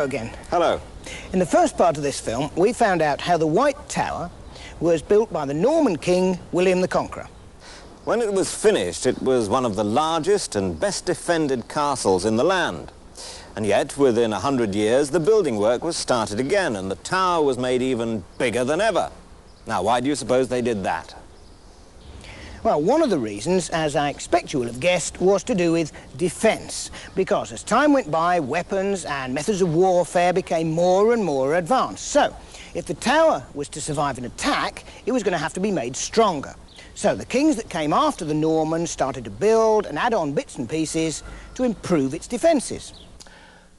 Hello again. Hello. In the first part of this film, we found out how the White Tower was built by the Norman king, William the Conqueror. When it was finished, it was one of the largest and best defended castles in the land. And yet, within 100 years, the building work was started again, and the tower was made even bigger than ever. Now, why do you suppose they did that? Well, one of the reasons, as I expect you will have guessed, was to do with defence. Because as time went by, weapons and methods of warfare became more and more advanced. So, if the tower was to survive an attack, it was going to have to be made stronger. So the kings that came after the Normans started to build and add on bits and pieces to improve its defences.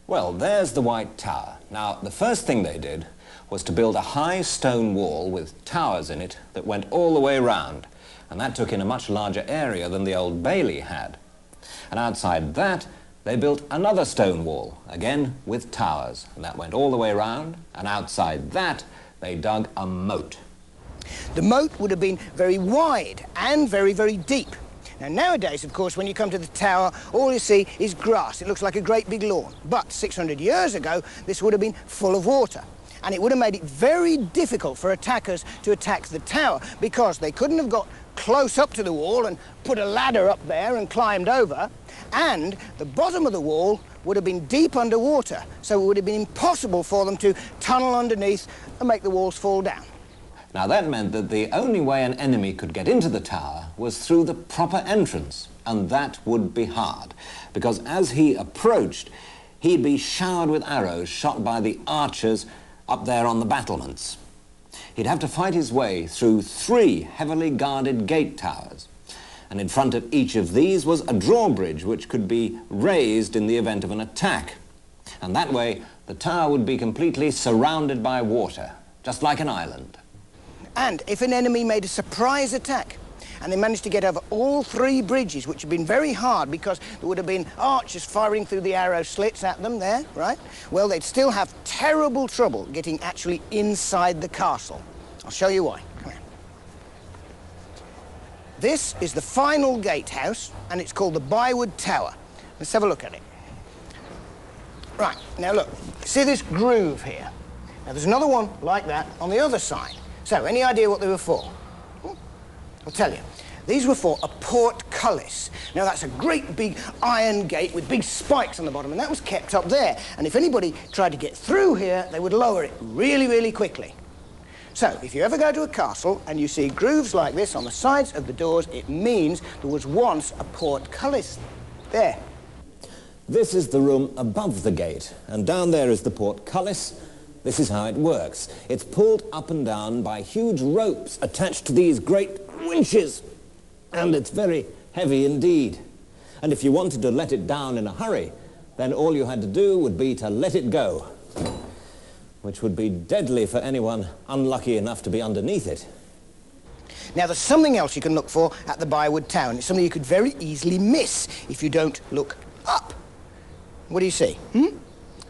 Well, there's the White Tower. Now, the first thing they did was to build a high stone wall with towers in it that went all the way round. And that took in a much larger area than the Old Bailey had. And outside that, they built another stone wall, again with towers, and that went all the way round, and outside that, they dug a moat. The moat would have been very wide and very, very deep. Now, nowadays, of course, when you come to the tower, all you see is grass. It looks like a great big lawn. But 600 years ago, this would have been full of water. And it would have made it very difficult for attackers to attack the tower, because they couldn't have got close up to the wall and put a ladder up there and climbed over, and the bottom of the wall would have been deep underwater, so it would have been impossible for them to tunnel underneath and make the walls fall down. Now that meant that the only way an enemy could get into the tower was through the proper entrance, and that would be hard, because as he approached, he'd be showered with arrows shot by the archers up there on the battlements. He'd have to fight his way through 3 heavily guarded gate towers. And in front of each of these was a drawbridge which could be raised in the event of an attack. And that way, the tower would be completely surrounded by water, just like an island. And if an enemy made a surprise attack, and they managed to get over all 3 bridges, which had been very hard because there would have been archers firing through the arrow slits at them there, right? Well, they'd still have terrible trouble getting actually inside the castle. I'll show you why. Come here. This is the final gatehouse, and it's called the Byward Tower. Let's have a look at it. Right, now look, see this groove here? Now, there's another one like that on the other side. So, any idea what they were for? I'll tell you. These were for a portcullis. Now, that's a great big iron gate with big spikes on the bottom, and that was kept up there. And if anybody tried to get through here, they would lower it really, really quickly. So, if you ever go to a castle and you see grooves like this on the sides of the doors, it means there was once a portcullis there. This is the room above the gate, and down there is the portcullis. This is how it works. It's pulled up and down by huge ropes attached to these great winches, and it's very heavy indeed. And if you wanted to let it down in a hurry, then all you had to do would be to let it go, which would be deadly for anyone unlucky enough to be underneath it. Now, there's something else you can look for at the Byward Tower, and it's something you could very easily miss if you don't look up. What do you see?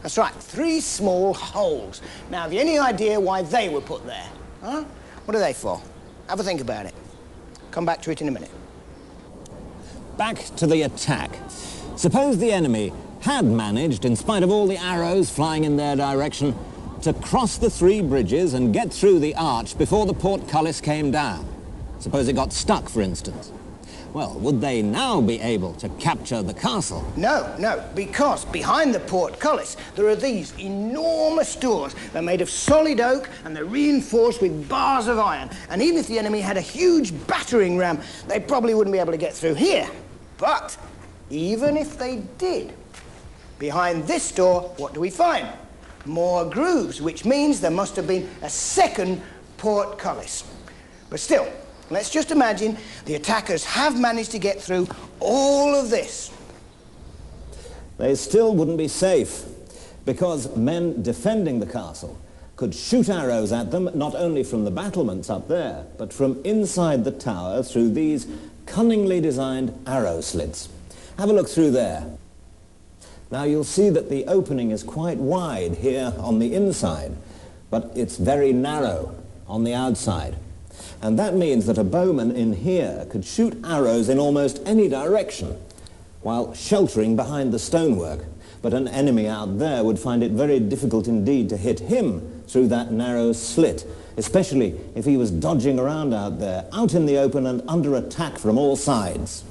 That's right, 3 small holes. Now, have you any idea why they were put there? Huh? What are they for? Have a think about it. Come back to it in a minute. Back to the attack. Suppose the enemy had managed, in spite of all the arrows flying in their direction, to cross the 3 bridges and get through the arch before the portcullis came down. Suppose it got stuck, for instance. Well, would they now be able to capture the castle? No, because behind the portcullis there are these enormous doors. They're made of solid oak and they're reinforced with bars of iron. And even if the enemy had a huge battering ram, they probably wouldn't be able to get through here. But even if they did, behind this door, what do we find? More grooves, which means there must have been a second portcullis. But still, let's just imagine the attackers have managed to get through all of this. They still wouldn't be safe, because men defending the castle could shoot arrows at them not only from the battlements up there, but from inside the tower through these cunningly designed arrow slits. Have a look through there. Now you'll see that the opening is quite wide here on the inside, but it's very narrow on the outside. And that means that a bowman in here could shoot arrows in almost any direction. while sheltering behind the stonework. But an enemy out there would find it very difficult indeed to hit him through that narrow slit, especially if he was dodging around out there, out in the open and under attack from all sides.